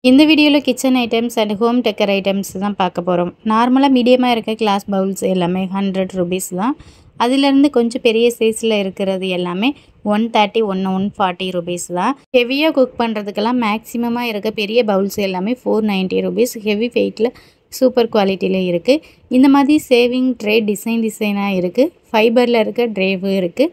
இந்த வீடியோல kitchen items and home decker items தான் பார்க்க போறோம். நார்மலா மீடியமா இருக்க கிளாஸ் பவுல்ஸ் எல்லாமே 100 ரூபீஸ் தான். அதிலிருந்து கொஞ்சம் பெரிய சைஸ்ல இருக்கிறது எல்லாமே 130 140 ரூபீஸ் தான். ஹெவியா குக் பண்றதுக்கெல்லாம் மேக்ஸிமமா இருக்க பெரிய பவுல்ஸ் எல்லாமே 490 ரூபீஸ். ஹெவி வெயிட்ல சூப்பர் குவாலிட்டில இருக்கு. இந்த மாதிரி சேவிங் ட்ரே டிசைனா இருக்கு. ஃபைபர்ல இருக்க ட்ரேவும் இருக்கு.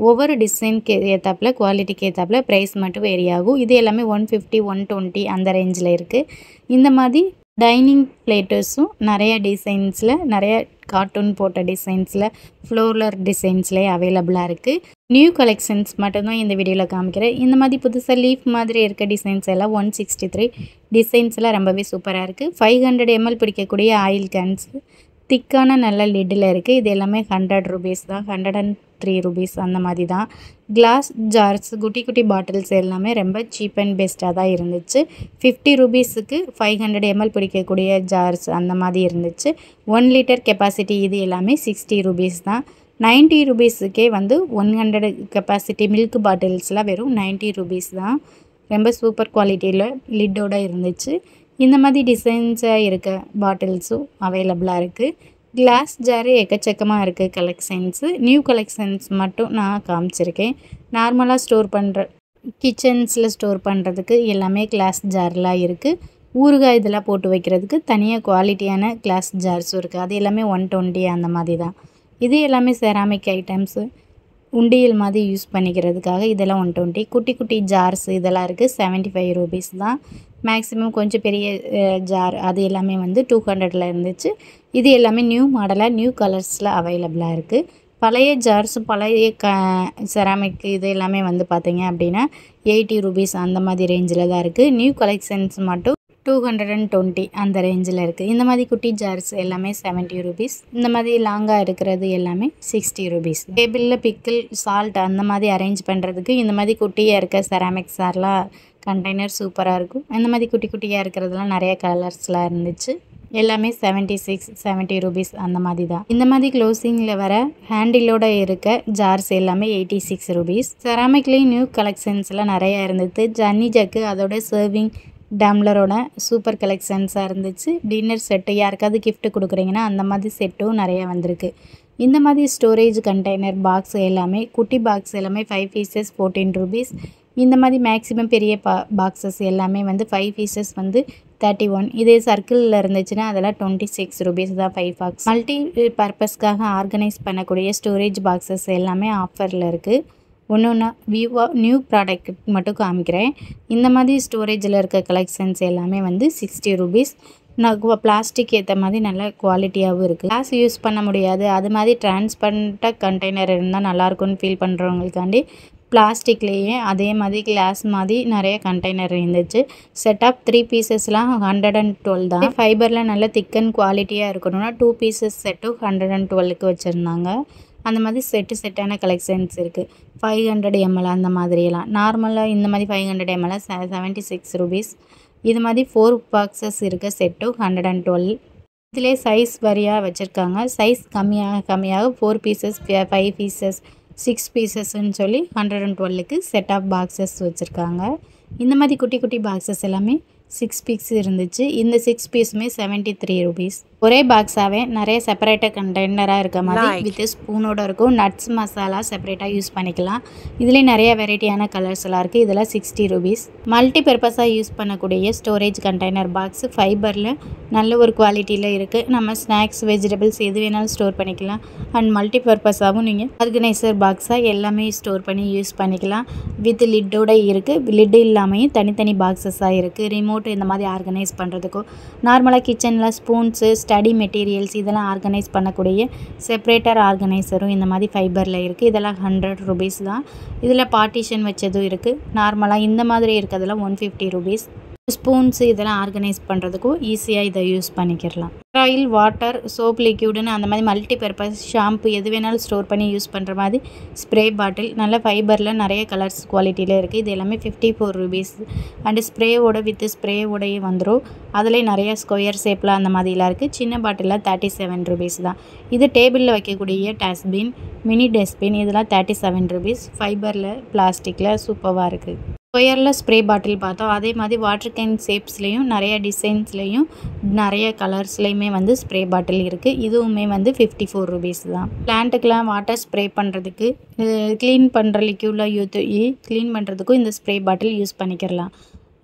ஒவ்வொரு டிசைனுக்கு ஏத்தாப்புல குவாலிட்டிக்கு ஏத்தாப்புல பிரைஸ் மட்டும் வேரி ஆகும். இது எல்லாமே 150 120 அந்த ரேஞ்சில் இருக்கு. இந்த மாதிரி டைனிங் பிளேட்டர்ஸும் நிறைய டிசைன்ஸில் நிறைய கார்ட்டூன் போட்ட டிசைன்ஸில் ஃப்ளோரல் டிசைன்ஸ்லேயே அவைலபிளாக இருக்குது. நியூ கலெக்ஷன்ஸ் மட்டும்தான் இந்த வீடியோவில் காமிக்கிறேன். இந்த மாதிரி புதுசாக லீஃப் மாதிரி இருக்க டிசைன்ஸ் எல்லாம் 163 டிசைன்ஸ்லாம் ரொம்பவே சூப்பராக இருக்குது. 500 ml பிடிக்கக்கூடிய ஆயில் கேன்ஸ் திக்கான நல்ல லிட்டில் இருக்குது. இது எல்லாமே 100 ரூபீஸ் தான். 103 ரூபீஸ் அந்த மாதிரி தான். கிளாஸ் ஜார்ஸ் குட்டி குட்டி பாட்டில்ஸ் எல்லாமே ரொம்ப சீப் அண்ட் பெஸ்ட்டாக தான் இருந்துச்சு. 50 ரூபீஸுக்கு 500 ml பிடிக்கக்கூடிய ஜார்ஸ் அந்த மாதிரி இருந்துச்சு. 1 லிட்டர் கெப்பாசிட்டி இது எல்லாமே 60 ரூபீஸ் தான். 90 ரூபீஸுக்கே 100 கெப்பாசிட்டி மில்க் பாட்டில்ஸ்லாம் வெறும் 90 ரூபீஸ் தான். ரொம்ப சூப்பர் குவாலிட்டியில் லிட்டோட இருந்துச்சு. இந்த மாதிரி டிசைன்ஸாக இருக்க பாட்டில்ஸும் அவைலபிளாக இருக்குது. கிளாஸ் ஜாரு எக்கச்சக்கமாக இருக்குது கலெக்ஷன்ஸு. நியூ கலெக்ஷன்ஸ் மட்டும் நான் காமிச்சிருக்கேன். நார்மலாக ஸ்டோர் பண்ணுற கிச்சன்ஸில் ஸ்டோர் பண்ணுறதுக்கு எல்லாமே கிளாஸ் ஜார்லாம் இருக்குது. ஊறுகாய் இதெல்லாம் போட்டு வைக்கிறதுக்கு தனியாக குவாலிட்டியான கிளாஸ் ஜார்ஸும் இருக்குது. அது எல்லாமே 120 அந்த மாதிரி தான். இது எல்லாமே செராமிக் ஐட்டம்ஸு உண்டியல் மாதிரி யூஸ் பண்ணிக்கிறதுக்காக இதெல்லாம் 120. குட்டி குட்டி ஜார்ஸ் இதெல்லாம் இருக்குது 75 ரூபீஸ் தான். மேக்ஸிமம் கொஞ்சம் பெரிய ஜார் அது எல்லாமே 200ல் இருந்துச்சு. இது எல்லாமே நியூ மாடலாக நியூ கலர்ஸில் அவைலபிளாக இருக்குது. பழைய ஜார்ஸ் பழைய செராமிக் இது எல்லாமே பார்த்தீங்க அப்படின்னா 80 ரூபீஸ் அந்த மாதிரி ரேஞ்சில் தான் இருக்குது. நியூ கலெக்ஷன்ஸ் மட்டும் 220 அந்த ரேஞ்சில் இருக்குது. இந்த மாதிரி குட்டி ஜார்ஸ் எல்லாமே 70 ரூபீஸ். இந்த மாதிரி லாங்காக இருக்கிறது எல்லாமே 60 ரூபீஸ். டேபிளில் பிக்கிள் சால்ட் அந்த மாதிரி அரேஞ்ச் பண்ணுறதுக்கு இந்த மாதிரி குட்டியாக இருக்க செராமிக் சார்லாம் கண்டெய்னர் சூப்பராக இருக்கும். இந்த மாதிரி குட்டி குட்டியாக இருக்கிறதுலாம் நிறைய கலர்ஸ்லாம் இருந்துச்சு. எல்லாமே 70 ரூபீஸ் அந்த மாதிரி தான். இந்த மாதிரி க்ளோசிங்கில் வர ஹேண்டிலோட இருக்க ஜார்ஸ் எல்லாமே 86 ரூபீஸ். செராமிக்லேயும் நியூ கலெக்ஷன்ஸ்லாம் நிறையா இருந்தது. ஜன்னி ஜக்கு அதோட சர்விங் டம்ளரோட சூப்பர் கலெக்ஷன்ஸாக இருந்துச்சு. டின்னர் செட்டு யாருக்காவது கிஃப்ட் கொடுக்குறீங்கன்னா அந்த மாதிரி செட்டும் நிறையா வந்திருக்கு. இந்த மாதிரி ஸ்டோரேஜ் கண்டெய்னர் பாக்ஸ் எல்லாமே குட்டி பாக்ஸ் எல்லாமே 5 பீசஸ் 14 ரூபீஸ். இந்த மாதிரி மேக்ஸிமம் பெரிய பாக்ஸஸ் எல்லாமே 5 பீசஸ் 31. இதே சர்க்கிளில் இருந்துச்சுன்னா அதெல்லாம் 26 ரூபீஸ் தான் 5 பாக்ஸ். மல்டி பர்பஸ்க்காக ஆர்கனைஸ் பண்ணக்கூடிய ஸ்டோரேஜ் பாக்ஸஸ் எல்லாமே ஆஃபரில் இருக்குது. ஒன்று நியூ ப்ராடக்ட் மட்டும் காமிக்கிறேன். இந்த மாதிரி ஸ்டோரேஜில் இருக்க கலெக்ஷன்ஸ் எல்லாமே 60 ரூபீஸ். பிளாஸ்டிக் ஏற்ற மாதிரி நல்ல குவாலிட்டியாகவும் இருக்குது. கிளாஸ் யூஸ் பண்ண முடியாது அது மாதிரி டிரான்ஸ்பரண்ட்டாக கண்டெய்னர் இருந்தால் நல்லாயிருக்கும்னு ஃபீல் பண்ணுறவங்களுக்காண்டி பிளாஸ்டிக்லேயே அதே மாதிரி கிளாஸ் மாதிரி நிறைய கண்டெய்னர் இருந்துச்சு. செட் ஆஃப் 3 பீசஸ்லாம் 112 தான். ஃபைபரில் நல்ல திக்கன் குவாலிட்டியாக இருக்கணும்னா 2 பீசஸ் செட்டும் 112க்கு வச்சுருந்தாங்க. அந்த மாதிரி செட்டான கலெக்ஷன்ஸ் இருக்குது. 500 ml அந்த மாதிரியெல்லாம். நார்மலாக இந்த மாதிரி 500 ml 76 ரூபீஸ். இது மாதிரி 4 பாக்ஸஸ் இருக்க செட்டும் 112. இதிலே சைஸ் வரியாக வச்சுருக்காங்க. சைஸ் கம்மியாக 4 பீசஸ் 5 பீசஸ் 6 பீசஸ்ன்னு சொல்லி 112க்கு செட் ஆஃப் பாக்ஸஸ் வச்சுருக்காங்க. இந்த மாதிரி குட்டி குட்டி பாக்ஸஸ் எல்லாமே 6 பீஸ் இருந்துச்சு. இந்த 6 பீஸுமே 73 ரூபீஸ். ஒரே பாக்ஸாகவே நிறைய செப்பரேட்டாக கண்டெய்னராக இருக்க மாதிரி வித் ஸ்பூனோட இருக்கும். நட்ஸ் மசாலா செப்பரேட்டாக யூஸ் பண்ணிக்கலாம். இதுலேயே நிறைய வெரைட்டியான கலர்ஸ் எல்லாம் இருக்குது. இதெல்லாம் 60 ரூபீஸ். மல்டி பர்பஸாக யூஸ் பண்ணக்கூடிய ஸ்டோரேஜ் கண்டெய்னர் பாக்ஸ் ஃபைபரில் நல்ல ஒரு குவாலிட்டியில் இருக்குது. நம்ம ஸ்நாக்ஸ் வெஜிடபிள்ஸ் எது வேணாலும் ஸ்டோர் பண்ணிக்கலாம். அண்ட் மல்டி பர்பஸாகவும் நீங்கள் ஆர்கனைசர் பாக்ஸாக எல்லாமே ஸ்டோர் பண்ணி யூஸ் பண்ணிக்கலாம். வித் லிட்டோட இருக்குது. லிட்டு இல்லாமையும் தனித்தனி பாக்ஸஸாக இருக்குது. ரிமோட் இந்த மாதிரி ஆர்கனைஸ் பண்ணுறதுக்கும் நார்மலாக கிச்சனில் ஸ்பூன்ஸு ஸ்டடி மெட்டீரியல்ஸ் இதெல்லாம் ஆர்கனைஸ் பண்ணக்கூடிய செப்பரேட்டர் ஆர்கனைசரும் இந்த மாதிரி ஃபைபரில் இருக்குது. இதெல்லாம் 100 ரூபீஸ் தான். இதில் பார்ட்டிஷன் வச்சதும் இருக்குது. நார்மலாக இந்த மாதிரி இருக்கிறதுலாம் 150 ரூபீஸ். ஸ்பூன்ஸு இதெல்லாம் ஆர்கனைஸ் பண்ணுறதுக்கும் ஈஸியாக இதை யூஸ் பண்ணிக்கிறலாம். ஆயில் வாட்டர் சோப் லிக்யூடுன்னு அந்த மாதிரி மல்டி பர்பஸ் ஷாம்பு எது வேணாலும் ஸ்டோர் பண்ணி யூஸ் பண்ணுற மாதிரி ஸ்ப்ரே பாட்டில் நல்ல ஃபைபரில் நிறைய கலர்ஸ் குவாலிட்டியில் இருக்குது. இது எல்லாமே 54 ரூபீஸ். அண்டு ஸ்ப்ரேவோட வித் ஸ்ப்ரேவோடையே வந்துடும். அதிலே நிறைய ஸ்கொயர் ஷேப்பில் அந்த மாதிரிலாம் இருக்குது. சின்ன பாட்டிலில் 37 ரூபீஸ் தான். இது டேபிளில் வைக்கக்கூடிய டஸ்ட்பின் மினி டஸ்ட்பின் இதெல்லாம் 37 ரூபீஸ். ஃபைபரில் பிளாஸ்டிக்கில் சூப்பராக இருக்குது. ஸ்கொயரில் ஸ்ப்ரே பாட்டில் பார்த்தோம். அதே மாதிரி வாட்டர் கேன் ஷேப்ஸ்லேயும் நிறைய டிசைன்ஸ்லேயும் நிறைய கலர்ஸ்லேயுமே வந்து ஸ்ப்ரே பாட்டில் இருக்குது. இதுவுமே வந்து 54 ருபீஸ் தான். பிளான்ட்டுக்கெலாம் வாட்டர் ஸ்ப்ரே பண்ணுறதுக்கு க்ளீன் பண்ணுற லிக்யூடில் க்ளீன் பண்ணுறதுக்கும் இந்த ஸ்ப்ரே பாட்டில் யூஸ் பண்ணிக்கிறலாம்.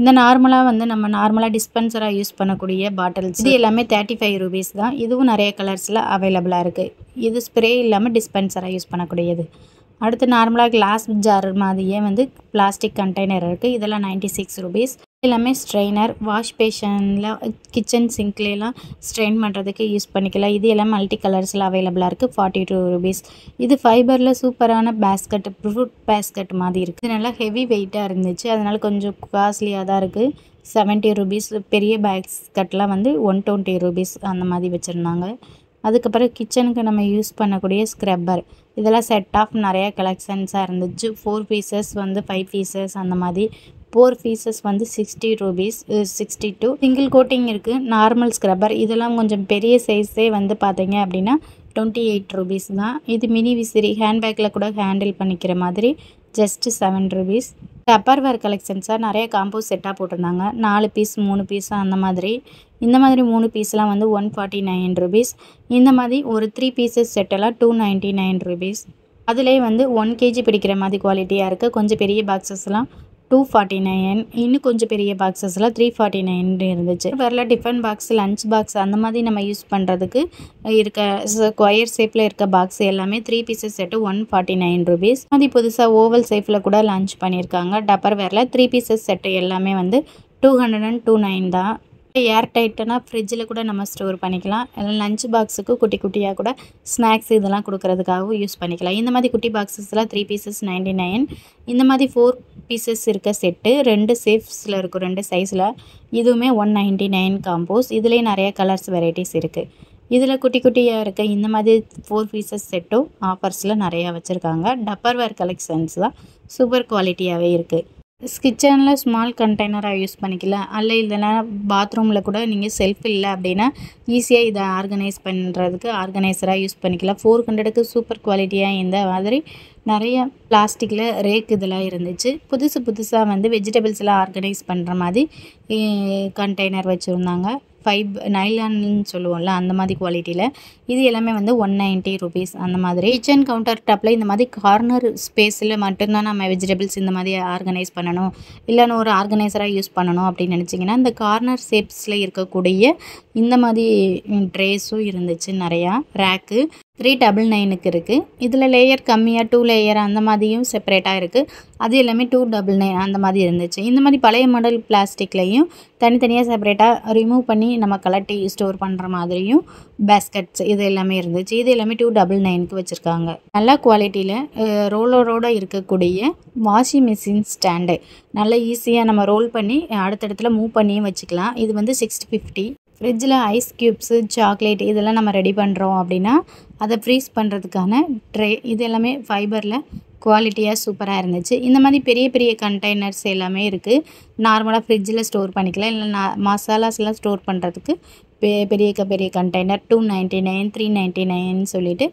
இந்த நார்மலாக டிஸ்பென்சராக யூஸ் பண்ணக்கூடிய பாட்டில்ஸ் இது எல்லாமே 35 ருபீஸ் தான். இதுவும் நிறைய கலர்ஸில் அவைலபிளாக இருக்குது. இது ஸ்ப்ரே இல்லாமல் டிஸ்பென்சராக யூஸ் பண்ணக்கூடியது. அடுத்து நார்மலாக கிளாஸ் ஜார் மாதிரியே வந்து பிளாஸ்டிக் கண்டெய்னர் இருக்குது. இதெல்லாம் 96 ருபீஸ். எல்லாமே ஸ்ட்ரெயினர் வாஷ் பேஷனில் கிச்சன் சிங்க்லாம் ஸ்ட்ரெயின் பண்ணுறதுக்கு யூஸ் பண்ணிக்கலாம். இது எல்லாம் மல்டி கலர்ஸில் அவைலபிளாக இருக்குது. 42 ருபீஸ். இது ஃபைபரில் சூப்பரான பேஸ்கட், ஃப்ரூட் பேஸ்கட் மாதிரி இருக்குது. இது நல்லா ஹெவி வெயிட்டாக இருந்துச்சு, அதனால் கொஞ்சம் காஸ்ட்லியாக தான் இருக்குது. 70 ருபீஸ். பெரிய பேஸ்கட்லாம் வந்து 120 ருபீஸ் அந்த மாதிரி வச்சுருந்தாங்க. அதுக்கப்புறம் கிச்சனுக்கு நம்ம யூஸ் பண்ணக்கூடிய ஸ்க்ரப்பர், இதெல்லாம் செட் ஆஃப் நிறையா கலெக்ஷன்ஸாக இருந்துச்சு. 4 பீசஸ் வந்து 5 பீசஸ் அந்த மாதிரி. 4 பீசஸ் வந்து 60 ருபீஸ், 62. சிங்கிள் கோட்டிங் இருக்குது. நார்மல் ஸ்க்ரப்பர் இதெல்லாம் கொஞ்சம் பெரிய சைஸே வந்து பார்த்தீங்க அப்படின்னா 28 ருபீஸ் தான். இது மினி விசிறி ஹேண்ட்பேக்கில் கூட ஹேண்டில் பண்ணிக்கிற மாதிரி ஜஸ்ட் 7 ருபீஸ். டப்பர்வேர் கலெக்ஷன்ஸாக நிறைய காம்போஸ் செட்டாக போட்டிருந்தாங்க. 4 பீஸ் 3 பீஸ் அந்த மாதிரி. இந்த மாதிரி 3 பீஸ்லாம் வந்து 149 ருபீஸ். இந்த மாதிரி ஒரு 3 பீசஸ் செட்டெல்லாம் 299 ருபீஸ். அதிலே வந்து 1 கேஜி பிடிக்கிற மாதிரி குவாலிட்டியாக இருக்குது. கொஞ்சம் பெரிய பாக்ஸஸ்லாம் 249. இன்னும் கொஞ்சம் பெரிய பாக்ஸஸ்லாம் 349 இருந்துச்சு. வேறு டிஃபன் பாக்ஸ், லஞ்ச் பாக்ஸ் அந்த மாதிரி நம்ம யூஸ் பண்ணுறதுக்கு இருக்க ஸ்கொயர் ஷேப்பில் இருக்க பாக்ஸ் எல்லாமே 3 பீசஸ் செட்டு 149 ருபீஸ். அது புதுசாக ஓவல் ஷேப்பில் கூட லான்ச் பண்ணியிருக்காங்க. டப்பர் வேரில் 3 பீசஸ் செட்டு எல்லாமே வந்து 209 தான். ஏர் டைட்டுனா ஃப்ரிட்ஜில் கூட நம்ம ஸ்டோர் பண்ணிக்கலாம். லஞ்ச் பாக்ஸுக்கு குட்டி குட்டியாக கூட ஸ்நாக்ஸ் இதெல்லாம் கொடுக்கறதுக்காகவும் யூஸ் பண்ணிக்கலாம். இந்த மாதிரி குட்டி பாக்ஸஸ்லாம் 3 பீசஸ் 99. இந்த மாதிரி 4 பீசஸ் இருக்க செட்டு 2 ஷேப்ஸில் இருக்கும், 2 சைஸில். இதுவுமே 199 காம்போஸ். இதுலேயே நிறைய கலர்ஸ் வெரைட்டிஸ் இருக்குது. இதில் குட்டி குட்டியாக இருக்க இந்த மாதிரி 4 பீசஸ் செட்டும் ஆஃபர்ஸில் நிறையா வச்சுருக்காங்க. டப்பர்வேர் கலெக்ஷன்ஸ் தான் சூப்பர் குவாலிட்டியாகவே இருக்குது. கிச்சனில் ஸ்மால் கண்டெய்னராக யூஸ் பண்ணிக்கலாம். இல்லைன்னா பாத்ரூமில் கூட நீங்கள் செல்ஃப் இல்லை அப்படின்னா ஈஸியாக இதை ஆர்கனைஸ் பண்ணுறதுக்கு ஆர்கனைசராக யூஸ் பண்ணிக்கலாம். 400க்கு சூப்பர் குவாலிட்டியாக இந்த மாதிரி நிறைய பிளாஸ்டிக்கில் ரேக் இதெல்லாம் இருந்துச்சு. புதுசாக வந்து வெஜிடபிள்ஸ்லாம் ஆர்கனைஸ் பண்ணுற மாதிரி கண்டெய்னர் வச்சுருந்தாங்க. நைலான்னு சொல்லுவோம்ல அந்த மாதிரி குவாலிட்டியில். இது எல்லாமே வந்து 190 ருபீஸ் அந்த மாதிரி. கிச்சன் கவுண்டர் டாப்பில் இந்த மாதிரி கார்னர் ஸ்பேஸில் மட்டும்தான் நம்ம வெஜிடபிள்ஸ் இந்த மாதிரி ஆர்கனைஸ் பண்ணணும், இல்லைன்னு ஒரு ஆர்கனைசராக யூஸ் பண்ணணும் அப்படின்னு நினச்சிங்கன்னா இந்த கார்னர் ஷேப்ஸில் இருக்கக்கூடிய இந்த மாதிரி ட்ரேஸும் இருந்துச்சு. நிறையா ரேக்கு 399க்கு இருக்குது. இதில் லேயர் கம்மியாக 2 லேயர் அந்த மாதிரியும் செப்பரேட்டாக இருக்குது. அது எல்லாமே 299 அந்த மாதிரி இருந்துச்சு. இந்த மாதிரி பழைய மாடல் பிளாஸ்டிக்லையும் தனித்தனியாக செப்பரேட்டாக ரிமூவ் பண்ணி நம்ம கலட்டி ஸ்டோர் பண்ணுற மாதிரியும் பேஸ்கட்ஸ் இது எல்லாமே இருந்துச்சு. இது எல்லாமே 299க்கு வச்சுருக்காங்க. நல்ல குவாலிட்டியில் ரோலரோடு இருக்கக்கூடிய வாஷிங் மிஷின் ஸ்டாண்டு, நல்லா ஈஸியாக நம்ம ரோல் பண்ணி அடுத்தடுத்துல மூவ் பண்ணியும் வச்சுக்கலாம். இது வந்து 650. ஃப்ரிட்ஜில் ஐஸ் க்யூப்ஸு, சாக்லேட் இதெல்லாம் நம்ம ரெடி பண்ணுறோம் அப்படின்னா அதை ஃப்ரீஸ் பண்ணுறதுக்கான ட்ரே, இது எல்லாமே ஃபைபரில் குவாலிட்டியாக சூப்பராக இருந்துச்சு. இந்த மாதிரி பெரிய பெரிய கண்டெய்னர்ஸ் எல்லாமே இருக்குது. நார்மலாக ஃப்ரிட்ஜில் ஸ்டோர் பண்ணிக்கலாம். இல்லை மசாலாஸ்லாம் ஸ்டோர் பண்ணுறதுக்கு பெரிய கண்டெய்னர் 299, 399 சொல்லிட்டு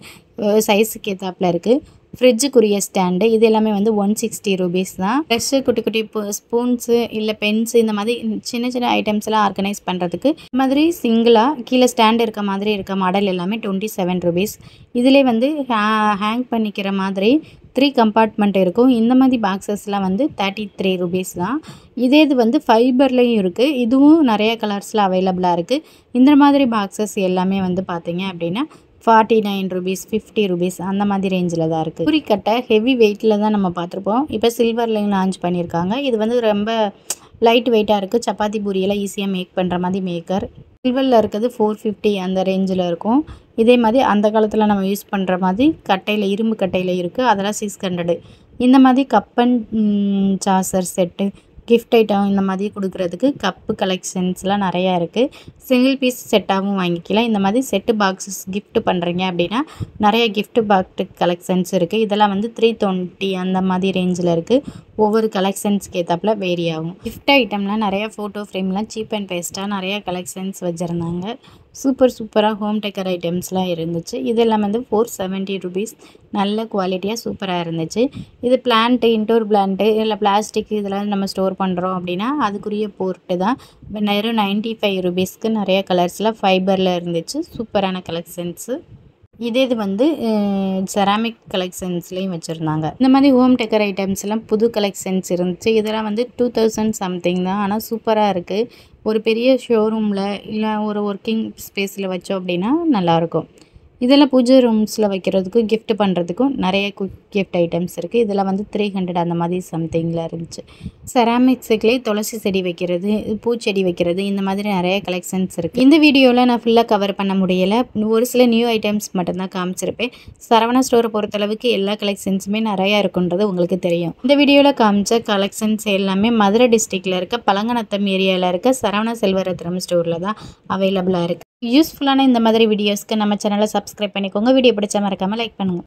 சைஸுக்கு ஏற்றாப்பில் இருக்குது. ஃப்ரிட்ஜுக்குரிய ஸ்டாண்டு இது எல்லாமே வந்து 160 ருபீஸ் தான். ப்ரெஷ்ஷு, குட்டி குட்டி ஸ்பூன்ஸு இல்லை பென்ஸு இந்த மாதிரி சின்ன சின்ன ஐட்டம்ஸ்லாம் ஆர்கனைஸ் பண்ணுறதுக்கு இந்த மாதிரி சிங்கிளாக கீழே ஸ்டாண்டு இருக்க மாதிரி இருக்க மாடல் எல்லாமே 27 ருபீஸ். இதிலே வந்து ஹேங் பண்ணிக்கிற மாதிரி 3 கம்பார்ட்மெண்ட் இருக்கும். இந்த மாதிரி பாக்ஸஸ்லாம் வந்து 33 ருபீஸ் தான். இது வந்து ஃபைபர்லேயும் இருக்குது. இதுவும் நிறைய கலர்ஸில் அவைலபிளாக இருக்குது. இந்த மாதிரி பாக்ஸஸ் எல்லாமே வந்து பார்த்தீங்க அப்படின்னா 49 ருபீஸ், 50 ருபீஸ் அந்த மாதிரி ரேஞ்சில் தான் இருக்குது. பூரிக்கட்டை ஹெவி வெயிட்டில் தான் நம்ம பார்த்துருப்போம். இப்போ சில்வர்லையும் லான்ச் பண்ணியிருக்காங்க. இது வந்து ரொம்ப லைட் வெயிட்டாக இருக்குது. சப்பாத்தி பூரியெல்லாம் ஈஸியாக மேக் பண்ணுற மாதிரி மேக்கர். சில்வரில் இருக்கிறது 450 அந்த ரேஞ்சில் இருக்கும். இதே மாதிரி அந்த காலத்தில் நம்ம யூஸ் பண்ணுற மாதிரி கட்டையில், இரும்பு கட்டையில் இருக்குது. அதெல்லாம் 600. இந்த மாதிரி cup and Chaucer set, gift item இந்த மாதிரி கொடுக்குறதுக்கு கப்பு கலெக்ஷன்ஸ்லாம் நிறையா இருக்குது. சிங்கிள் பீஸ் செட்டாகவும் வாங்கிக்கலாம். இந்த மாதிரி செட்டு பாக்ஸஸ் கிஃப்ட் பண்ணுறீங்க அப்படின்னா நிறைய கிஃப்ட் பாக்ஸ் கலெக்ஷன்ஸ் இருக்குது. இதெல்லாம் வந்து 320 அந்த மாதிரி ரேஞ்சில் இருக்குது. ஒவ்வொரு கலெக்ஷன்ஸ்க்கு ஏற்றாப்புல வேரி ஆகும். கிஃப்ட் ஐட்டம்லாம் நிறையா ஃபோட்டோ ஃப்ரேம்லாம் சீப் அண்ட் பெஸ்ட்டாக நிறையா கலெக்ஷன்ஸ் வச்சுருந்தாங்க. சூப்பராக ஹோம் டெக்கர் ஐட்டம்ஸ்லாம் இருந்துச்சு. இதெல்லாம் வந்து 470 ருபீஸ். நல்ல குவாலிட்டியாக சூப்பராக இருந்துச்சு. இது பிளான்ட்டு, இன்டோர் பிளான்ட்டு இல்லை பிளாஸ்டிக் இதெல்லாம் நம்ம ஸ்டோர் பண்ணுறோம் அப்படின்னா அதுக்குரிய போர்ட்டு தான். வெறும் 95 ருபீஸ்க்கு நிறைய கலர்ஸில் ஃபைபரில் இருந்துச்சு. சூப்பரான கலெக்ஷன்ஸு. இது வந்து செராமிக் கலெக்ஷன்ஸ்லேயும் வச்சுருந்தாங்க. இந்த மாதிரி ஹோம் டெக்கர் ஐட்டம்ஸ்லாம் புது கலெக்ஷன்ஸ் இருந்துச்சு. இதெல்லாம் வந்து 2000 சம்திங் தான். ஆனால் சூப்பராக இருக்குது. ஒரு பெரிய ஷோரூமில் இல்லை ஒரு ஒர்க்கிங் ஸ்பேஸில் வச்சோம் அப்படின்னா நல்லாயிருக்கும். இதெல்லாம் பூஜை ரூம்ஸில் வைக்கிறதுக்கும் கிஃப்ட் பண்ணுறதுக்கும் நிறைய கிஃப்ட் ஐட்டம்ஸ் இருக்குது. இதெல்லாம் வந்து 300 அந்த மாதிரி சம்திங்கில் இருந்துச்சு. செராமிக்ஸுக்குலேயே துளசி செடி வைக்கிறது, பூச்செடி வைக்கிறது, இந்த மாதிரி நிறைய கலெக்ஷன்ஸ் இருக்குது. இந்த வீடியோவில் நான் ஃபுல்லாக கவர் பண்ண முடியலை. ஒரு சில நியூ ஐட்டம்ஸ் மட்டும்தான் காமிச்சிருப்பேன். சரவணா ஸ்டோரை பொறுத்தளவுக்கு எல்லா கலெக்ஷன்ஸுமே நிறையா இருக்குன்றது உங்களுக்கு தெரியும். இந்த வீடியோவில் காமிச்ச கலெக்ஷன்ஸ் எல்லாமே மதுரை டிஸ்ட்ரிக்டில் இருக்க பழங்கநத்தம் ஏரியாவில் இருக்க சரவணா செல்வரத்னம் ஸ்டோரில் தான் அவைலபிளாக இருக்குது. யூஸ்ஃபுல்லான இந்த மாதிரி வீடியோஸ்க்கு நம்ம சேனலை சப்ஸ்கிரைப் பண்ணிக்கோங்க. வீடியோ பிடிச்சா மறக்காமல் லைக் பண்ணுங்கள்.